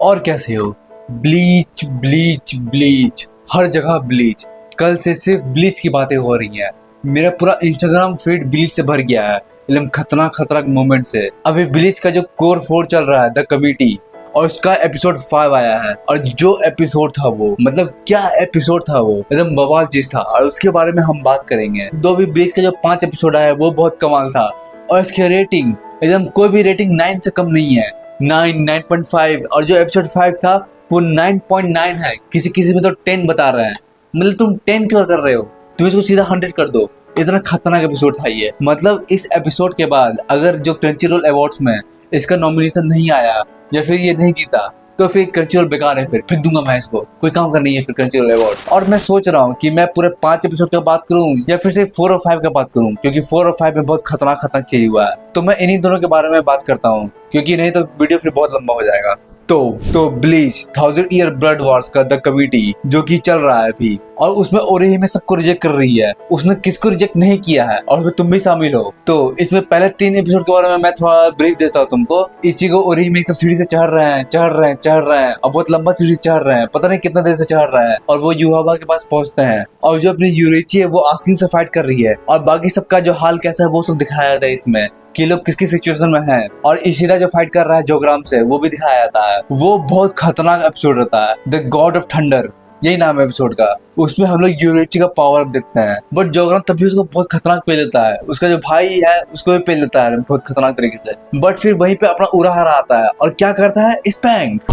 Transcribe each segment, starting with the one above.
और कैसे हो? ब्लीच ब्लीच ब्लीच, हर जगह ब्लीच। कल से सिर्फ ब्लीच की बातें हो रही हैं। मेरा पूरा इंस्टाग्राम फीड ब्लीच से भर गया है, एकदम खतरनाक खतरनाक मोमेंट से। अभी ब्लीच का जो कोर 4 चल रहा है, द कमिटी, और उसका एपिसोड 5 आया है। और जो एपिसोड था वो, मतलब क्या एपिसोड था वो, एकदम बवाल चीज था। और उसके बारे में हम बात करेंगे। दो भी ब्लीच का जो 5 एपिसोड आया है वो बहुत कमाल था। और इसकी रेटिंग एकदम, कोई भी रेटिंग 9 से कम नहीं है। 9, 9.5, और जो एपिसोड 5 था वो 9.9 है। किसी किसी में तो 10 बता रहे हैं। मतलब तुम 10 क्यों कर रहे हो? तुम इसको सीधा 100 कर दो। इतना खतरनाक एपिसोड था ये। मतलब इस एपिसोड के बाद अगर जो क्रंचीरोल अवार्ड्स में इसका नॉमिनेशन नहीं आया या फिर ये नहीं जीता तो फिर क्रंचीरोल बेकार है। फिर फेंक दूंगा मैं इसको, कोई काम का नहीं है फिर क्रंचीरोल अवार्ड। और मैं सोच रहा हूँ कि मैं पूरे 5 एपिसोड का बात करूँ या फिर सिर्फ 4 और 5 का बात करूँ, क्योंकि 4 और 5 में बहुत खतरनाक खतरनाक चीज हुआ है। तो मैं इन्हीं दोनों के बारे में बात करता हूँ, क्योंकि नहीं तो वीडियो फिर बहुत लंबा हो जाएगा। तो ब्लीच 1000 ईयर ब्लड वॉर्स का द कमिटी जो कि चल रहा है अभी, और उसमें ओरिही में सबको रिजेक्ट कर रही है। उसने किसको रिजेक्ट नहीं किया है, और फिर तुम भी शामिल हो। तो इसमें पहले 3 एपिसोड के बारे में मैं थोड़ा ब्रीफ देता हूँ तुमको। इचिगो ओरिही में सब सीढ़ी से चढ़ रहे हैं और बहुत लंबा सीढ़ी से चढ़ रहे हैं, पता नहीं कितना देर से चढ़ रहे हैं। और वो युहाबा के पास पहुंचते हैं, और जो अपनी यूरिची है वो आस्किन से फाइट कर रही है। और बाकी सबका जो हाल कैसा है वो सब दिखाया जाता है इसमें, कि लोग किस किस सिचुएशन में हैं। और इशिरा जो फाइट कर रहा है जोग्राम से, वो भी दिखाया जाता है। वो बहुत खतरनाक एपिसोड रहता है, द गॉड ऑफ थंडर, यही नाम है एपिसोड का। उसमें हम लोग यूरिची का पावर देखते हैं, बट जोग्राम तभी उसको बहुत खतरनाक पे लेता है। उसका जो भाई है उसको भी पे लेता है बहुत खतरनाक तरीके से। बट फिर वहीं पे अपना उराहरा आता है और क्या करता है, स्पैंक।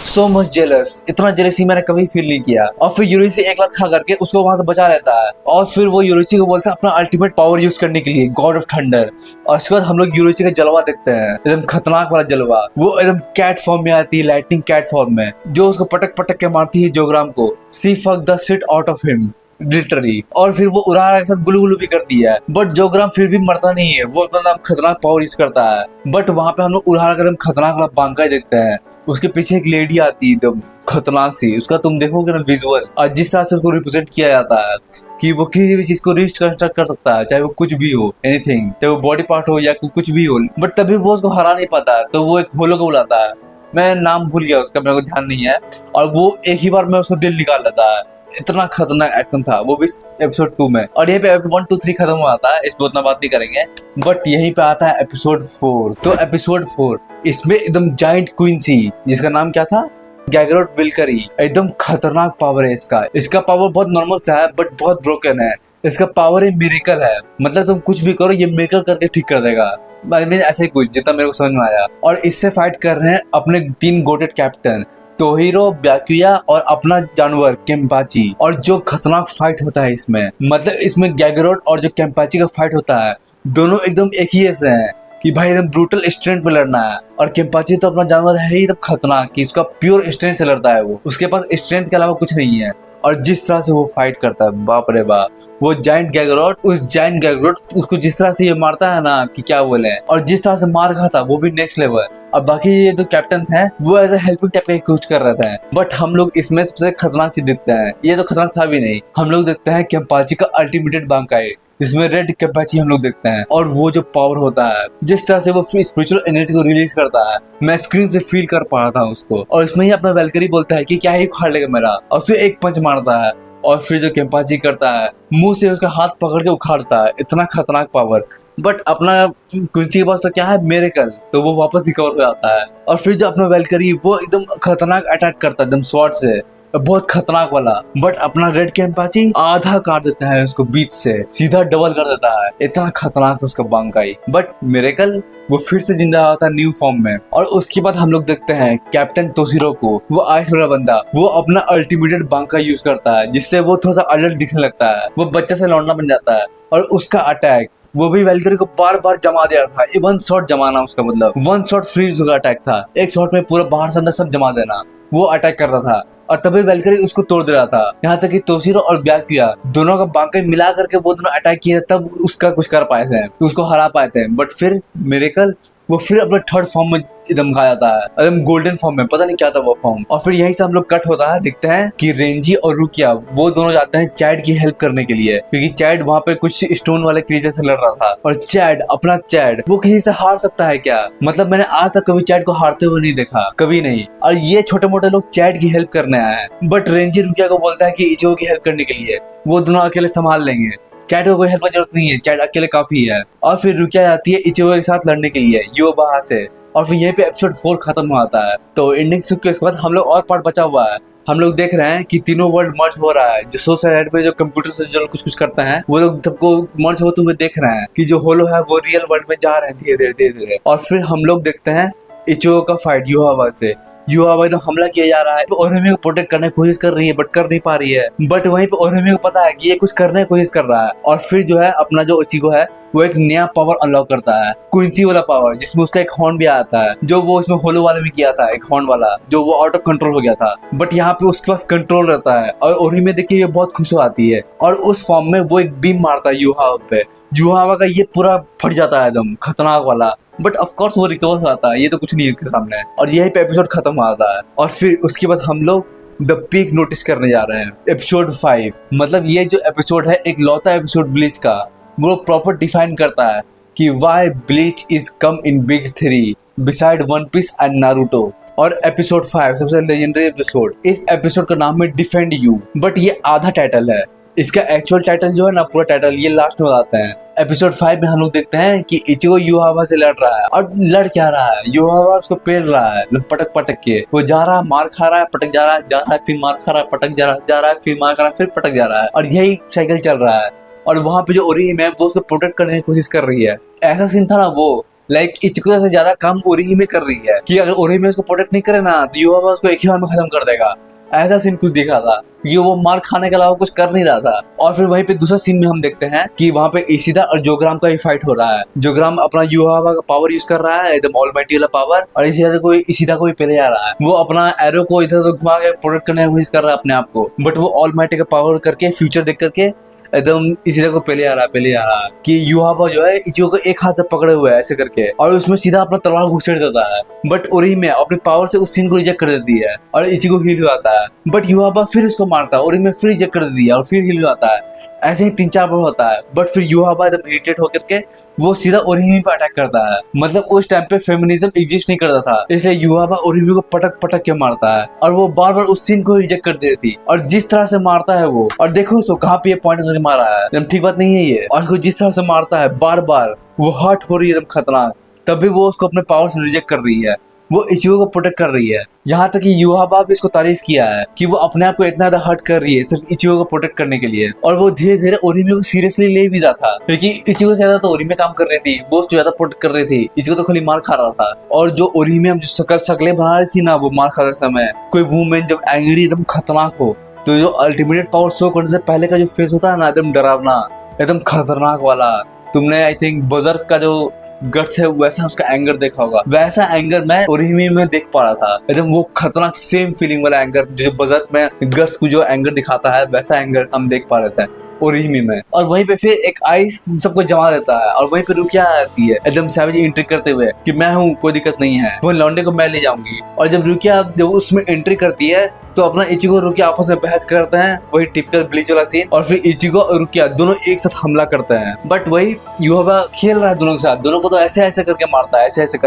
सो मच जेलस, इतना जेलसी मैंने कभी फील नहीं किया। और फिर यूरिची 1 लाख खा करके उसको वहां से बचा लेता है। और फिर वो यूरिची को बोलता है अपना अल्टीमेट पावर यूज करने के लिए, गॉड ऑफ थंडर। और उसके बाद हम लोग यूरिची का जलवा देखते हैं, एकदम खतरनाक वाला जलवा। वो एकदम कैट फॉर्म में आती है, लाइटनिंग कैट फॉर्म में, जो उसको पटक पटक के मारती है जोग्राम को। See fuck the shit out of him literally. और फिर वो उराहरा के साथ गुलू गुलू भी कर दिया है, बट जोग्राम फिर भी मरता नहीं है। वो मतलब खतरनाक पावर यूज करता है। बट वहां पे हम लोग उराहरा का एकदम खतरनाक वाला बांका देखते हैं। उसके पीछे एक लेडी आती है एकदम खतरनाक सी। उसका तुम देखोगे ना विजुअल, और जिस तरह से उसको रिप्रेजेंट किया जाता है कि वो किसी भी चीज को रिकंस्ट्रक्ट कर सकता है, चाहे वो कुछ भी हो, एनीथिंग, चाहे वो बॉडी पार्ट हो या कुछ भी हो। बट तभी वो उसको हरा नहीं पाता है, तो वो एक होलो को बुलाता है। मैं नाम भूल गया उसका, मेरे को ध्यान नहीं है। और वो एक ही बार में उसको दिल निकाल लेता है। इतना खतरनाक एक्शन था वो भी एपिसोड 2 में। और यहीं पे 1, 2, 3 खत्म हो जाता है, इस पर उतना बात नहीं करेंगे। बट यहीं पे आता है एपिसोड 4। तो एपिसोड 4 इसमें एकदम जाइंट क्वींसी, जिसका नाम क्या था, गैगरोट विल्करी, एकदम खतरनाक पावर है इसका। इसका पावर बहुत नॉर्मल सा है बट बहुत ब्रोकन है। इसका पावर एक मिरेकल है, मतलब तुम कुछ भी करो ये मिरेकल करके ठीक कर देगा। ऐसे ही कुछ, जितना मेरे को समझ में आया। और इससे फाइट कर रहे हैं अपने 3 गोटेड कैप्टन, तोहिरो, ब्याकुया और अपना जानवर केम्पाची। और जो खतरनाक फाइट होता है इसमें, मतलब इसमें गैगरोट और जो केम्पाची का फाइट होता है, दोनों एकदम एक ही ऐसे हैं कि भाई एकदम ब्रूटल स्ट्रेंथ पे लड़ना है। और केम्पाची तो अपना जानवर है ही एकदम खतरनाक, कि उसका प्योर स्ट्रेंथ से लड़ता है। वो उसके पास स्ट्रेंथ के अलावा कुछ नहीं है। और जिस तरह से वो फाइट करता है, बाप रे बाप। वो जाइंट गैगरोट, उसको जिस तरह से ये मारता है ना कि क्या बोले, और जिस तरह से मार खाता वो भी नेक्स्ट लेवल। अब बाकी ये जो कैप्टन है वो एज ए हेल्पिंग टाइप का कुछ कर रहे थे। बट हम लोग इसमें सबसे खतरनाक चीज देखते हैं, ये तो खतरनाक था भी नहीं, हम लोग देखते हैं केम्पाची का अल्टीमेटेड बांकाई, जिसमें रेड केम्पाची हम लोग देखते हैं। और वो जो पावर होता है, जिस तरह से वो स्पिरिचुअल एनर्जी को रिलीज करता है, मैं स्क्रीन से फील कर पा रहा था उसको। और इसमें ही अपना वेलकरी बोलता है कि क्या ही उखाड़ लेगा मेरा, और फिर एक पंच मारता है। और फिर जो केम्पाची करता है, मुंह से उसका हाथ पकड़ के उखाड़ता है। इतना खतरनाक पावर। बट अपना कुंची के पास तो क्या है, मिरेकल, तो वो वापस रिकवर हो जाता है। और फिर जो अपना वेलकरी, वो एकदम खतरनाक अटैक करता है एकदम स्वॉर्ड से, बहुत खतरनाक वाला। बट अपना रेड केम्पाची आधा काट देता है उसको बीच से, सीधा डबल कर देता है। इतना खतरनाक उसका बांकाई। बट मिरेकल वो फिर से जिंदा आता है न्यू फॉर्म में। और उसके बाद हम लोग देखते हैं कैप्टन तोशिरो को, वो आइस वाला बंदा, वो अपना अल्टीमेटेड बांका यूज करता है, जिससे वो थोड़ा सा अडल्ट दिखने लगता है। वो बच्चे से लौंडा बन जाता है। और उसका अटैक, वो भी वेलकरी को बार बार जमा दे रहा था। 1 शॉट जमाना, उसका मतलब 1 शॉट फ्रीज का अटैक था। एक शॉट में पूरा बाहर से अंदर सब जमा देना, वो अटैक कर रहा था। और तभी वेलकरी उसको तोड़ दे रहा था। यहाँ तक कि तोशिरो और ब्याकुया दोनों का बांका मिला करके वो दोनों अटैक किए, तब उसका कुछ कर पाए थे, उसको हरा पाए थे। बट फिर मिरेकल वो फिर अपने थर्ड फॉर्म में एकदम आ जाता है, एकदम गोल्डन फॉर्म में, पता नहीं क्या था वो फॉर्म। और फिर यहीं से हम लोग कट होता है, दिखते हैं कि रेंजी और रुकिया वो दोनों जाते हैं चैड की हेल्प करने के लिए, क्योंकि चैड वहाँ पे कुछ स्टोन वाले क्रीचर से लड़ रहा था। और चैड, अपना चैड, वो किसी से हार सकता है क्या? मतलब मैंने आज तक कभी चैड को हारते हुए नहीं देखा, कभी नहीं। और ये छोटे मोटे लोग चैड की हेल्प करने आए हैं, बट रेंजी रुकिया को बोलता है कि इचिगो की हेल्प करने के लिए वो दोनों अकेले संभाल लेंगे, चैड को कोई हेल्प की जरूरत नहीं है, चैड अकेले काफी है। और फिर रुकिया जाती है इचिगो के साथ लड़ने के लिए युवाबा से, और फिर यहीं पे एपिसोड 4 खत्म होता है। तो एंडिंग सीन के बाद हम लोग और पार्ट बचा हुआ है, हम लोग देख रहे हैं कि तीनों वर्ल्ड मर्ज हो रहा है। जो सोसाइटी पे जो कंप्यूटर से जो कुछ करते हैं वो लोग सबको मर्ज होते हुए देख रहे हैं कि जो होलो है वो रियल वर्ल्ड में जा रहे हैं धीरे धीरे। और फिर हम लोग देखते हैं इचिगो का फाइट युवाबा से। युवाबा एकदम हमला किया जा रहा है, ओरिमी को प्रोटेक्ट करने की कोशिश कर रही है बट कर नहीं पा रही है। बट वहीं पे ओरिमी को पता है कि ये कुछ करने की कोशिश कर रहा है। और फिर जो है अपना जो इचिगो है वो एक नया पावर अनलॉक करता है, क्विंसी वाला पावर, जिसमें उसका एक हॉर्न भी आता है, जो वो उसमें होलो वाले में किया था, एक हॉर्न वाला जो वो आउट ऑफ कंट्रोल हो गया था। बट यहाँ पे उसके पास कंट्रोल रहता है और ओरिमी देख के ये बहुत खुश हो आती है और उस फॉर्म में वो एक बीम मारता है युवाबा पे। युवाबा का ये पूरा फट जाता है एकदम खतरनाक वाला, बट ऑफ कोर्स वो रिकवर हो जाता है, ये तो कुछ नहीं है उसके सामने। और यही पे एपिसोड खत्म हो जाता है। और फिर उसके बाद हम लोग द पीक नोटिस करने जा रहे हैं, एपिसोड 5। मतलब ये जो एपिसोड है एक लौता एपिसोड ब्लीच का, वो प्रॉपर डिफाइन करता है कि why Bleach is come in big 3 beside One Piece and Naruto. और एपिसोड 5 सबसे लेजेंडरी एपिसोड, इस एपिसोड का नाम है डिफेंड यू, बट ये आधा टाइटल है, इसका एक्चुअल टाइटल जो है ना, पूरा टाइटल ये लास्ट में बताते हैं। एपिसोड 5 में हम लोग देखते हैं कि इचिगो युवाबा से लड़ रहा है। और लड़ क्या रहा है, युवाबा उसको पेल रहा है पटक पटक के, वो जा रहा है, मार खा रहा है, पटक जा रहा है, जा रहा है, फिर मार खा रहा है, पटक जा रहा है, फिर मार खा रहा है, फिर पटक जा रहा है, और यही साइकिल चल रहा है। और वहाँ पे जो ओरिहिमे है वो उसको प्रोटेक्ट करने की कोशिश कर रही है। ऐसा सीन था ना वो, लाइक इचिगो से ज्यादा काम ओरिहिमे कर रही है कि अगर ओरिहिमे उसको प्रोटेक्ट नहीं करे ना तो युवाबा उसको एक ही बार में खत्म कर देगा। ऐसा सीन कुछ दिखा था, ये वो मार खाने के अलावा कुछ कर नहीं रहा था। और फिर वहीं पे दूसरा सीन में हम देखते हैं कि वहाँ पे इशिदा और जोग्राम का ही फाइट हो रहा है। जोग्राम अपना युवाबा का पावर यूज कर रहा है, एकदम ऑलमाइटी वाला पावर, और इशिदा को भी पहले जा रहा है। वो अपना एरो को इधर उधर घुमा के प्रोटेक्ट करने की कोशिश कर रहा है अपने आप को, बट वो ऑलमाइटी का पावर करके फ्यूचर देख करके एकदम इशिदा को पहले आ रहा है कि युवाबा जो है इचिगो को एक हाथ से पकड़े हुए है ऐसे करके, और उसमें सीधा अपना तलवार घुसेड़ देता है। बट ओरिहिमे अपनी पावर से उस सीन को रिजेक्ट कर देती है और इचिगो हील हो जाता है। बट युवाबा फिर उसको मारता है, ओरिहिमे फिर रिजेक्ट कर देती है और फिर हील हो जाता है। ऐसे ही 3-4 बार होता है। बट फिर युवाबा एकदम इरिटेट होकर के वो सीधा ओरिहिमे पे अटैक करता है। मतलब उस टाइम पे फेमिनिज्म एग्जिस्ट नहीं करता था, इसलिए युवाबा ओरिहिमे को पटक पटक के मारता है और वो बार बार उस सीन को रिजेक्ट कर देती थी। और जिस तरह से मारता है वो, और देखो उसको कहाँ पे ये पॉइंट करके मारा है, ठीक बात नहीं है ये। और उसको जिस तरह से मारता है बार बार, वो हर्ट हो रही है एकदम खतरनाक, तभी वो उसको अपने पावर से रिजेक्ट कर रही है, वो इचिगो को प्रोटेक्ट कर रही है। यहाँ तक कि युवाबा भी इसको तारीफ किया है कि वो अपने आप को इतना ज्यादा हर्ट कर रही है सिर्फ इचिगो को प्रोटेक्ट करने के लिए। और वो धीरे धीरे ओरिहिमे को सीरियसली ले भी रहा था, क्योंकि इचिगो से ज्यादा तो ओरिहिमे काम कर रही थी, वो उसको ज्यादा प्रोटेक्ट कर रही थी, इचिगो तो खाली मार खा रहा था। और जो ओरिहिमे हम जो शक्लें बना रही थी ना वो मार खाते समय, कोई वुमेन जब एंग्री एकदम खतरनाक हो तो जो अल्टीमेट पावर शो करने से पहले का जो फेस होता है ना, एकदम डरावना, एकदम खतरनाक वाला, तुमने आई थिंक बजर्क का जो गट्स है वैसा उसका एंगर देखा होगा, वैसा एंगर मैं ओरिहिमे में देख पा रहा था। एकदम वो खतरनाक सेम फीलिंग वाला एंगर जो बजर्क में गट्स को जो एंगर दिखाता है वैसा एंगर हम देख पा रहे थे ओरिहिमे में। और वहीं पे फिर एक आइस सबको जमा देता है और वहीं पे रुकिया आती है एकदम सैवेज एंट्री करते हुए कि मैं हूँ, कोई दिक्कत नहीं है, वो लौंडे को मैं ले जाऊंगी। और जब रुकिया उसमें एंट्री करती है तो अपना इचिगो और रुकिया आपस में बहस करते हैं, वही टिपिकल ब्लीच वाला सीन। और फिर इचिगो और रुकिया दोनों एक साथ हमला करते हैं, बट वही युवाबा खेल रहा है दोनों के साथ, दोनों को तो ऐसे ऐसे करके मारता है, ऐसे ऐसे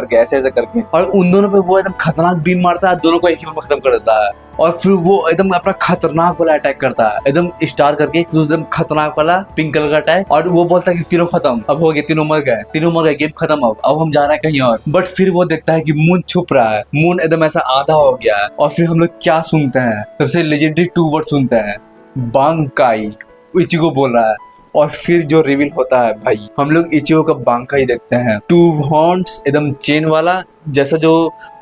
करके, और उन दोनों पे वो एकदम खतरनाक बीम मारता है, दोनों को एक ही बार खत्म कर देता है। और फिर वो एकदम अपना खतरनाक वाला अटैक करता है, एकदम स्टार करके एकदम खतरनाक वाला पिंक कलर का अटैक, और वो बोलता है कि तीनों खत्म, अब हो गए, तीनों मर गए, गेम खत्म, अब हम जा रहे हैं कहीं और। बट फिर वो देखता है कि मून छुप रहा है, मून एकदम ऐसा आधा हो गया है। और फिर हम लोग क्या सुनते हैं, सबसे लेजेंडरी 2 वर्ड सुनते हैं, बांकाई, इचिगो बोल रहा है। और फिर जो रिवील होता है भाई, हम लोग इचिगो का बांकाई देखते हैं, 2 हॉर्न्स एकदम चेन वाला, जैसा जो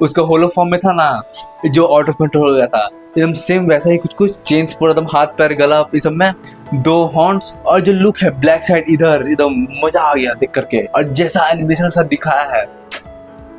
उसका होलो फॉर्म में था ना, जो आउट ऑफ कंट्रोल हो गया था, एकदम सेम वैसा ही कुछ चेंज पूरा एकदम हाथ पैर गला इस सब में 2 हॉर्न्स। और जो लुक है ब्लैक साइड इधर, एकदम मजा आ गया देख करके। और जैसा एनिमेशन सा दिखाया है,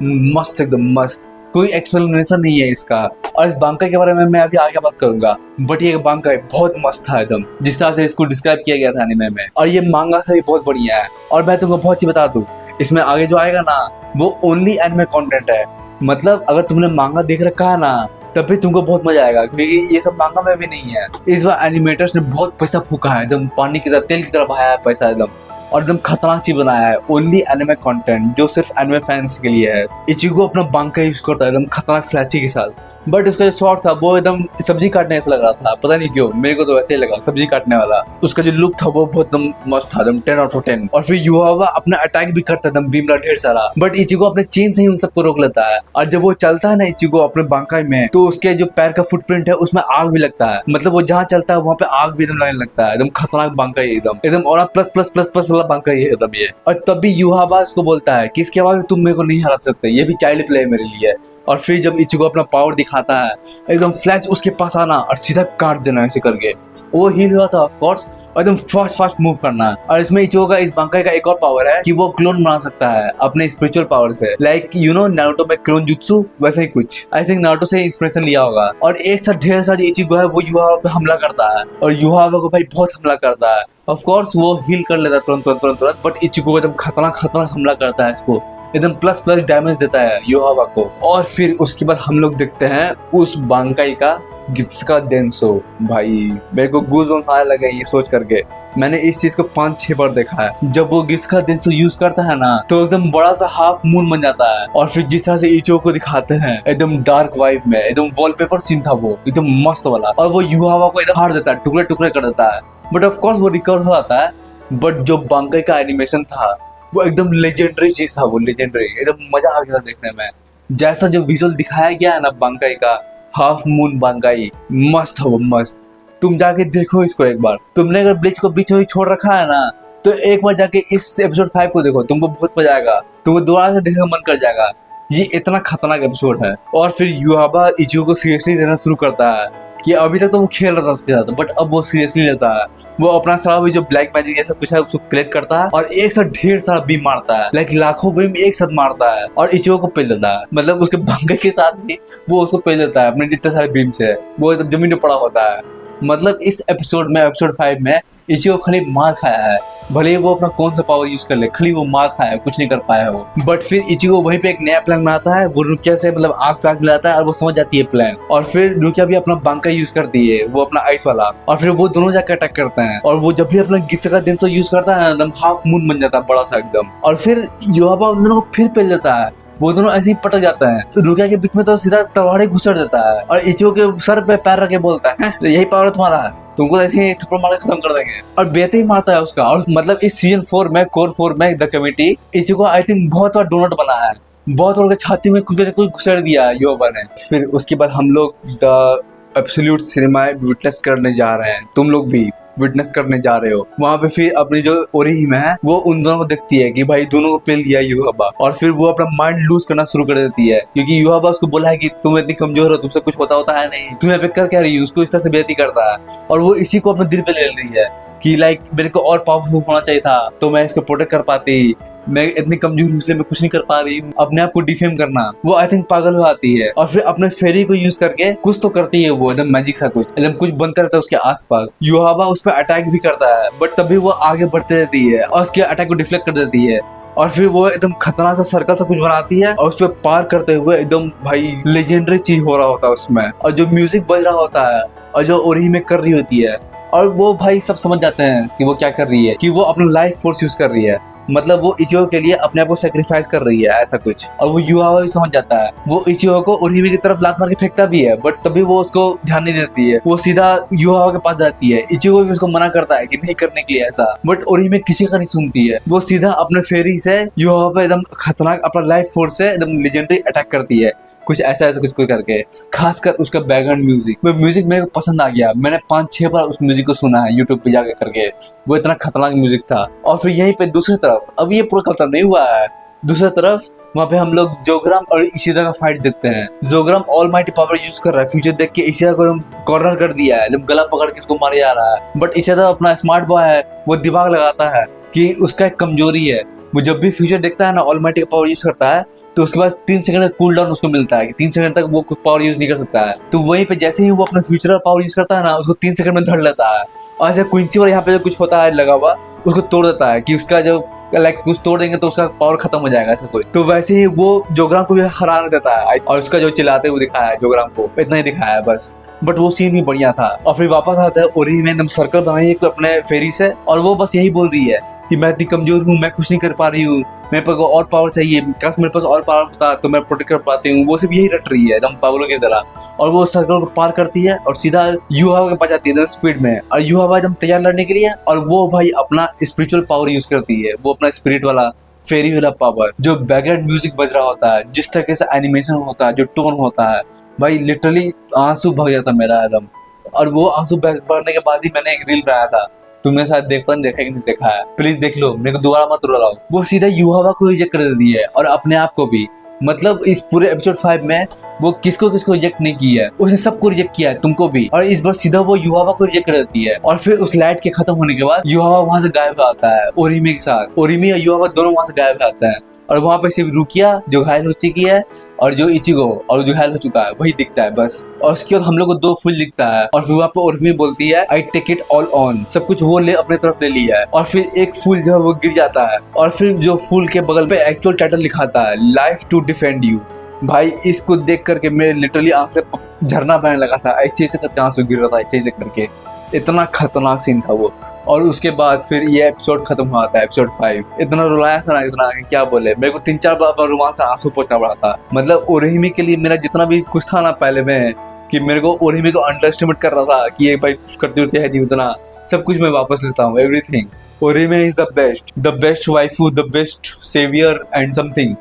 मस्त, एकदम मस्त, कोई एक्सप्लेनेशन नहीं है इसका। और इस बांकाई के बारे में मैं अभी आगे बात करूंगा, बट ये बांकाई बहुत मस्त था एकदम, जिस तरह से इसको डिस्क्राइब किया गया था एनिमे में। और ये मांगा से भी बहुत बढ़िया है। और मैं तुमको बहुत चीज बता दूं, इसमें आगे जो आएगा ना, वो ओनली एनिमे कंटेंट है। मतलब अगर तुमने मांगा देख रखा है ना, तब भी तुमको बहुत मजा आएगा, क्योंकि ये सब मांगा में भी नहीं है। इस बार एनिमेटर्स ने बहुत पैसा फूका है, एकदम पानी की तरह, तेल की तरह बहाया है पैसा एकदम, और एकदम खतरनाक चीज बनाया है। ओनली एनिमे कंटेंट जो सिर्फ एनिमे फैंस के लिए है। इचिगो अपना बांका यूज करता है एकदम खतरनाक फ्लैशी के साथ, बट उसका जो शॉट था वो एकदम सब्जी काटने ऐसा लग रहा था, पता नहीं क्यों, मेरे को तो वैसे ही लगा सब्जी काटने वाला। उसका जो लुक था वो बहुत एकदम मस्त था, एकदम 10 आउट ऑफ 10। और फिर युहावा अपना अटैक भी करता है एकदम बीमला ढेर सारा, बट इचिगो अपने चेन से ही उन सबको रोक लेता है। और जब वो चलता है ना इचिगो अपने बांकाई में, तो उसके जो पैर का फुटप्रिंट है उसमें आग भी लगता है। मतलब वो जहाँ चलता है वहाँ पे आग भी एकदम लगने लगता है। एकदम खतरनाक बांकाई, एकदम एकदम और प्लस प्लस प्लस प्लस वाला बांकाई है एकदम ये। और तब भी युहावा उसको बोलता है कि इसके बाद तुम मेरे को नहीं हरा सकते, ये भी चाइल्ड प्ले है मेरे लिए। और फिर जब इचिगो अपना पावर दिखाता है, एकदम फ्लैश उसके पास आना और सीधा काट देना ऐसे करके, वो हील हुआ था ऑफ कोर्स, एकदम फास्ट फास्ट मूव करना। और इसमें इचिगो का इस बांकाई का एक और पावर है कि वो क्लोन बना सकता है अपने स्पिरिचुअल पावर से, लाइक यू नो नारुतो में क्लोन जुत्सु, वैसे ही कुछ। आई थिंक नारुतो से इंस्पिरेशन लिया होगा। और एक साथ ढेर सारा इचिगो है वो युहावा पे हमला करता है, और युहावा को भाई बहुत हमला करता है। ऑफ कोर्स वो हील कर लेता है तुरंत तुरंत तुरंत तुरंत, बट इचिगो एकदम खतरनाक खतरनाक हमला करता है इसको, एकदम प्लस प्लस डैमेज देता है युहावा को। और फिर उसके बाद हम लोग देखते हैं उस बांकाई का गित्सुका देंसो। भाई मेरे को गूज़बम्स आने लगे ये सोच करके। मैंने इस चीज को 5-6 बार देखा है। जब वो गित्सुका देंसो यूज करता है ना, तो एकदम बड़ा सा हाफ मून बन जाता है। और फिर जिस तरह से इचिगो को दिखाते हैं एकदम डार्क वाइब में, एकदम वॉलपेपर सीन था वो एकदम मस्त वाला। और वो युहावा को एकदम फाड़ देता है, टुकड़े टुकड़े कर देता है, बट ऑफ कोर्स वो रिकवर हो जाता है। बट जो बांकाई का एनिमेशन था वो एकदम लेजेंडरी चीज था, वो लेजेंडरी, एकदम मजा आ गया देखने में। जैसा जो विजुअल दिखाया गया है ना बांकाई का, हाफ मून बांकाई, मस्त है वो, मस्त। तुम जाके देखो इसको एक बार। तुमने अगर ब्लीच को बीच में छोड़ रखा है ना, तो एक बार जाके इस एपिसोड 5 को देखो, तुमको बहुत मजा आएगा, तुमको दोबारा से देखने का मन कर जाएगा। ये इतना खतरनाक एपिसोड है। और फिर युहावा इचिगो को सीरियसली लेना शुरू करता है कि अभी तक तो वो खेल रहा था उसके साथ, बट अब वो सीरियसली लेता है। वो अपना सारा भी जो ब्लैक मैजिक ये सब कुछ है उसको कलेक्ट करता है, और एक साथ ढेर सारा बीम मारता है, लाइक लाखों बीम एक साथ मारता है, और इचिगो को पेल देता है। मतलब उसके बांकाई के साथ भी वो उसको पेल देता है अपने जितने सारे बीम से, वो जमीन में पड़ा होता है। मतलब इस एपिसोड में, एपिसोड 5 में इचिगो खाली मार खाया है, भले ही वो अपना कौन सा पावर यूज कर ले, खाली वो मार खाया है, कुछ नहीं कर पाया है वो। बट फिर इचिगो वहीं पे एक नया प्लान बनाता है, वो रुकिया से मतलब आग पे आग मिलाता है, और वो समझ जाती है प्लान। और फिर रुकिया भी अपना बांका यूज करती है, वो अपना आइस वाला, और फिर वो दोनों जाकर अटैक करते हैं। और वो जब भी अपना गित्सुका देंसो यूज करता है एकदम हाफ मून बन जाता है बड़ा सा एकदम। और फिर युहावा उन दोनों को फिर पेल देता है, वो दोनों ऐसे ही पटक जाते हैं। रुकिया के बीच में तो सीधा तलवार घुसड़ देता है, और इचिगो के सर पे पैर रख के बोलता है यही पावर तुम्हारा है, तुमको ऐसे ही थप्पड़ मार के खत्म कर देंगे। और बेहतर ही मारता है उसका। और मतलब इस सीजन 4 में, कोर 4 में the committee Ichigo I think बहुत बार डोनट बना है, बहुत बार छाती में कुछ घुसड़ दिया युहावा ने। फिर उसके बाद हम लोग द एब्सोल्यूट सिनेमा विटनेस करने जा रहे हैं, तुम लोग भी विटनेस करने जा रहे हो वहां पे। फिर अपनी जो ओरिहिमे है वो उन दोनों को देखती है कि भाई दोनों को पेल दिया युहावा, और फिर वो अपना माइंड लूज करना शुरू कर देती है, क्योंकि युहावा उसको बोला है कि तुम इतनी कमजोर हो, तुमसे कुछ होता है नहीं, तुम यहाँ पे कर क्या रही हो, उसको इस तरह से बेइज्जती करता है। और वो इसी को अपने दिल पे ले रही है कि लाइक मेरे को और पावरफुल होना चाहिए था, तो मैं इसको प्रोटेक्ट कर पाती, मैं इतनी कमजोर हूँ इसलिए मैं कुछ नहीं कर पा रही हूँ, अपने आप को डिफेम करना। वो आई थिंक पागल हो आती है, और फिर अपने फेरी को यूज करके कुछ तो करती है, वो एकदम मैजिक सा कुछ एकदम कुछ बनता रहता है उसके आसपास। युहावा उस पर अटैक भी करता है, बट तभी वो आगे बढ़ते रहती है और उसके अटैक को डिफ्लेक्ट कर देती है। और फिर वो एकदम खतरनाक सा सर्कल सा कुछ बनाती है, और उस पर पार करते हुए एकदम भाई लेजेंडरी चीज हो रहा होता है उसमें, और जो म्यूजिक बज रहा होता है, और जो ओरिहिमे कर रही होती है, और वो भाई सब समझ जाते हैं कि वो क्या कर रही है, कि वो अपना लाइफ फोर्स यूज कर रही है। मतलब वो इचिगो के लिए अपने आप को सेक्रीफाइस कर रही है ऐसा कुछ। और वो युहावा भी समझ जाता है, वो इचिगो को ओरिहिमे की तरफ लात मार के फेंकता भी है, बट तभी वो उसको ध्यान नहीं देती है, वो सीधा युहावा के पास जाती है। इचिगो भी उसको मना करता है कि नहीं करने के लिए ऐसा, बट ओरिहिमे किसी का नहीं सुनती है। वो सीधा अपने फेरी से युहावा पे एकदम खतरनाक अपना लाइफ फोर्स से एकदम लेजेंडरी अटैक करती है, कुछ ऐसा ऐसा कुछ करके। खासकर उसका बैकग्राउंड म्यूजिक, वो म्यूजिक मेरे को पसंद आ गया। मैंने 5-6 बार उस म्यूजिक को सुना है यूट्यूब पे जाकर करके, वो इतना खतरनाक म्यूजिक था। और फिर यहीं पे दूसरी तरफ, अब ये पूरा खत्म नहीं हुआ है, दूसरी तरफ वहाँ पे हम लोग जोग्राम और इशिदा का फाइट देखते हैं। जोग्राम ऑलमाइटी पावर यूज कर रहा है, फ्यूचर देख के इशिदा को कॉर्नर कर दिया है, गला पकड़ के उसको मारे जा रहा है। बट इशिदा अपना स्मार्ट बॉय है, वो दिमाग लगाता है कि उसका एक कमजोरी है, वो जब भी फ्यूचर देखता है ना ऑलमाइटी का पावर यूज करता है, तो उसके बाद 3 सेकंड का कूल डाउन उसको मिलता है कि 3 सेकंड तक वो कुछ पावर यूज नहीं कर सकता है। तो वहीं पे जैसे ही वो अपना फ्यूचर पावर यूज करता है ना, उसको 3 सेकंड में धर लेता है, और ऐसे क्विंसी वाला यहाँ पे जो कुछ होता है लगा हुआ, उसको तोड़ देता है कि उसका जो लाइक कुछ तोड़ देंगे तो उसका पावर खत्म हो जाएगा, ऐसा कोई। तो वैसे ही वो जोग्राम को भी हरा देता है और उसका जो चिल्लाते हुए दिखाया है जोग्राम को, इतना ही दिखाया है बस। बट वो सीन भी बढ़िया था। और फिर वापस आता है ओरी में, एकदम सर्कल बनाई है अपने फेरी से, और वो बस यही बोल रही है कि मैं इतनी कमजोर हूँ, मैं कुछ नहीं कर पा रही हूँ, मेरे पास और पावर चाहिए, काश मेरे पास और पावर होता तो मैं प्रोटेक्ट कर पाती हूँ। वो सिर्फ यही रट रही है एकदम पागलों की तरह। और वो सर्कल को पार करती है और सीधा युवा के पास जाती है एकदम स्पीड में, और युवा एकदम तैयार लड़ने के लिए। और वो भाई अपना स्पिरिचुअल पावर यूज करती है, वो अपना स्पिरिट वाला फेरी वाला पावर। जो बैकग्राउंड म्यूजिक बज रहा होता है, जिस तरीके से एनिमेशन होता है, जो टोन होता है, भाई लिटरली आंसू भग जाता मेरा एकदम। और वो आंसू भरने के बाद ही मैंने एक रील बनाया था, तुमने शायद देखा कि नहीं देखा है, प्लीज देख लो, मेरे को दोबारा मत रुलाओ। वो सीधा युवा को रिजेक्ट कर देती है और अपने आप को भी। मतलब इस पूरे एपिसोड 5 में वो किसको रिजेक्ट नहीं किया है, उसने सबको रिजेक्ट किया है, तुमको भी। और इस बार सीधा वो युवा को रिजेक्ट कर देती है। और फिर उस लाइट के खत्म होने के बाद युवा वहां से गायब हो आता है ओरिमी के साथ। ओरिमी और युवा दोनों वहां से गायब हो जाते हैं, और वहां पे सिर्फ रुकिया जो घायल हो चुकी है, और जो इचिगो और जो घायल हो चुका है वही दिखता है बस। और उसके बाद हम लोग को 2 फूल दिखता है, और फिर वहां पे ओरिमी बोलती है I take it all on, सब कुछ वो ले अपने तरफ ले लिया है। और फिर एक फूल जो है वो गिर जाता है, और फिर जो फूल के बगल पे एक्चुअल टाइटल लिखाता है, लाइफ टू डिफेंड यू। भाई इसको देख करके मेरे लिटरली आंख से झरना बहने लगा था, ऐसे करके आंसू गिर रहा था, ऐसे करके। इतना खतरनाक सीन था वो। और उसके बाद फिर ये एपिसोड खत्म हुआ था, एपिसोड 5। इतना रुलाया था ना, इतना क्या बोले, मेरे को 3-4 बार रुमाल से आंसू पोंछना पड़ा था। मतलब ओरिमी के लिए मेरा जितना भी कुछ था ना पहले में, कि मेरे को ओरिमी को अंडर एस्टिमेट कर रहा था कि ये भाई कुछ करती होती है नहीं, उतना सब कुछ मैं वापस लेता हूँ, everything. Orihime is the best waifu, the best saviour and something,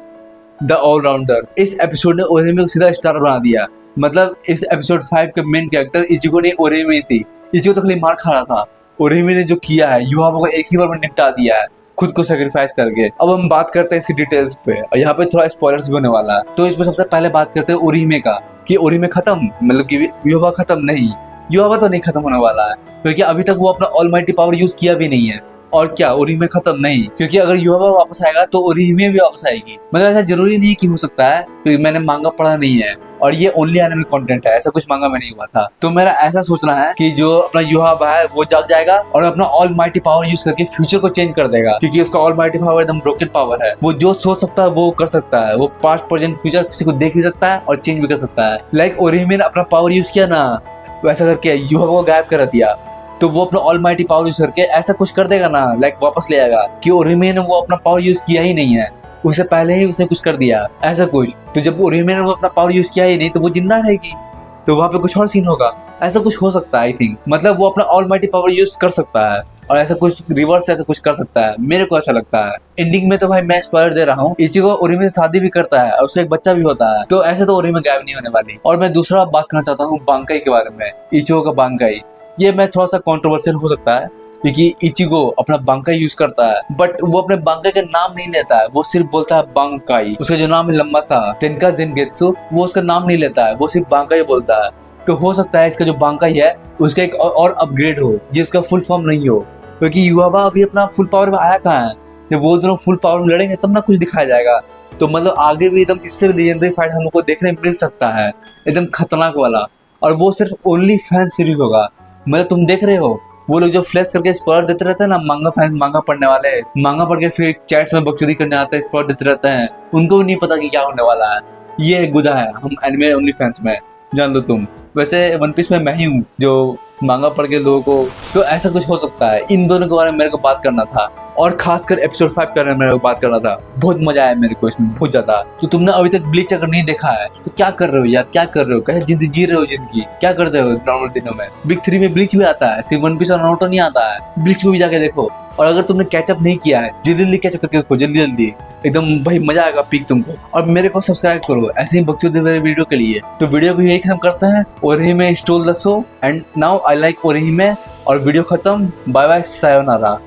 the allrounder. इस एपिसोड ने ओरिमी को सीधा स्टार बना दिया। मतलब इस एपिसोड 5 के मेन कैरेक्टर इचिगो नहीं ओरिमी थी। इचिगो तो खाली मार खा रहा था, ओरिमी ने जो किया है युवा को एक ही बार में निपटा दिया है, खुद को सेक्रीफाइस करके। अब हम बात करते हैं इसकी डिटेल्स पे, और यहाँ पे थोड़ा स्पॉयलर्स भी होने वाला है। तो इसमें सबसे पहले बात करते हैं ओरिमे का, कि ओरिमे खत्म, मतलब कि युवा खत्म नहीं, युवा तो नहीं खत्म होने वाला है, क्योंकि अभी तक वो अपना ऑलमाइटी पावर यूज किया भी नहीं है। और क्या ओरिमे खत्म नहीं, क्योंकि अगर युवा वापस आएगा तो ओरिमे भी वापस आएगी। मतलब ऐसा जरूरी नहीं कि हो सकता है, क्योंकि मैंने मांगा पढ़ा नहीं है, और ये ओनली एनिमे कंटेंट है, ऐसा कुछ मांगा में नहीं हुआ था। तो मेरा ऐसा सोचना है कि जो अपना युवा है वो जाग जाएगा और अपना ऑल माइटी पावर यूज करके फ्यूचर को चेंज कर देगा, क्योंकि उसका ऑल माइटी पावर एकदम ब्रोकन पावर है। वो जो सोच सकता है वो कर सकता है, वो पास्ट प्रेजेंट फ्यूचर किसी को देख भी सकता है और चेंज भी कर सकता है। लाइक ओरिमे ने अपना पावर यूज किया ना, वैसा करके युवा को गायब कर दिया, तो वो अपना ऑल माइटी पावर यूज करके ऐसा कुछ कर देगा ना, लाइक वापस ले आएगा। कि ओरिमे ने वो अपना पावर यूज किया ही नहीं है, उससे पहले ही उसने कुछ कर दिया ऐसा कुछ। तो जब ओरिमे ने वो अपना पावर यूज किया ही नहीं, तो वो जिंदा रहेगी, तो वहां पे कुछ और सीन होगा, ऐसा कुछ हो सकता है। आई थिंक मतलब वो अपना ऑलमाइटी पावर यूज कर सकता है, और ऐसा कुछ रिवर्स ऐसा कुछ कर सकता है, मेरे को ऐसा लगता है। एंडिंग में तो भाई मैं स्पॉइलर दे रहा हूँ, इचिगो ओरिमे से शादी भी करता है और उसका एक बच्चा भी होता है, तो ऐसे तो ओरिमे गायब नहीं होने वाली। और मैं दूसरा बात करना चाहता हूँ बांकाई के बारे में, इचिगो का बांकाई। ये मैं थोड़ा सा कॉन्ट्रोवर्शियल हो सकता है, क्योंकि इचिगो अपना बांकाई यूज करता है, बट वो अपने बांकाई का नाम नहीं लेता है, वो सिर्फ बोलता है बांकाई। उसका जो नाम है लंबा सा तेनका जिनगेत्सु, वो उसका नाम नहीं लेता है, वो सिर्फ बांकाई बोलता है। तो हो सकता है इसका जो बांकाई है उसका एक और अपग्रेड हो, जिसका फुल फॉर्म नहीं हो, क्योंकि युवा अभी अपना फुल पावर में आया कहाँ है। जब वो दोनों फुल पावर में लड़ेंगे तब ना कुछ दिखाया जाएगा। तो मतलब आगे भी एकदम इससे लीजेंडरी फाइट हम लोग को देखने मिल सकता है, एकदम खतरनाक वाला। और वो सिर्फ ओनली फैन सीरीज होगा। मतलब तुम देख रहे हो वो लोग जो फ्लैश करके स्पॉइलर देते रहते हैं ना, मांगा फैन, मांगा पढ़ने वाले, मांगा पढ़ के फिर चैट्स में बकचोदी करने आते हैं, स्पॉइलर देते रहते हैं, उनको भी नहीं पता कि क्या होने वाला है। ये गुदा है हम एनिमे ओनली फैंस में, जान लो तुम। वैसे वन पीस में मैं ही हूँ जो मांगा पढ़ के लोगों को, तो ऐसा कुछ हो सकता है। इन दोनों के बारे में मेरे को बात करना था, और खासकर एपिसोड 5 के बारे में मेरे को बात करना था। बहुत मजा आया मेरे को इसमें, बहुत ज्यादा। तो तुमने अभी तक ब्लीच अगर नहीं देखा है तो क्या कर रहे हो यार, क्या कर रहे हो, कैसे जिंदगी जी रहे हो, जिंदगी क्या करते हो नॉर्मल दिनों में। बिग 3 में ब्लीच भी आता है, सिर्फ वन पीस और नारुतो नहीं आता है, ब्लीच में भी जाके देखो। और अगर तुमने कैचअप नहीं किया है, जल्दी कैचअप करके देखो, जल्दी एकदम भाई मजा आएगा पीक तुमको। और मेरे को सब्सक्राइब करो ऐसे ही बकचोदी वाले वीडियो के लिए। तो वीडियो को यही खत्म करते हैं। Orihime stole the show and now I like Orihime. और वीडियो खत्म, बाय बाय, सायोनारा।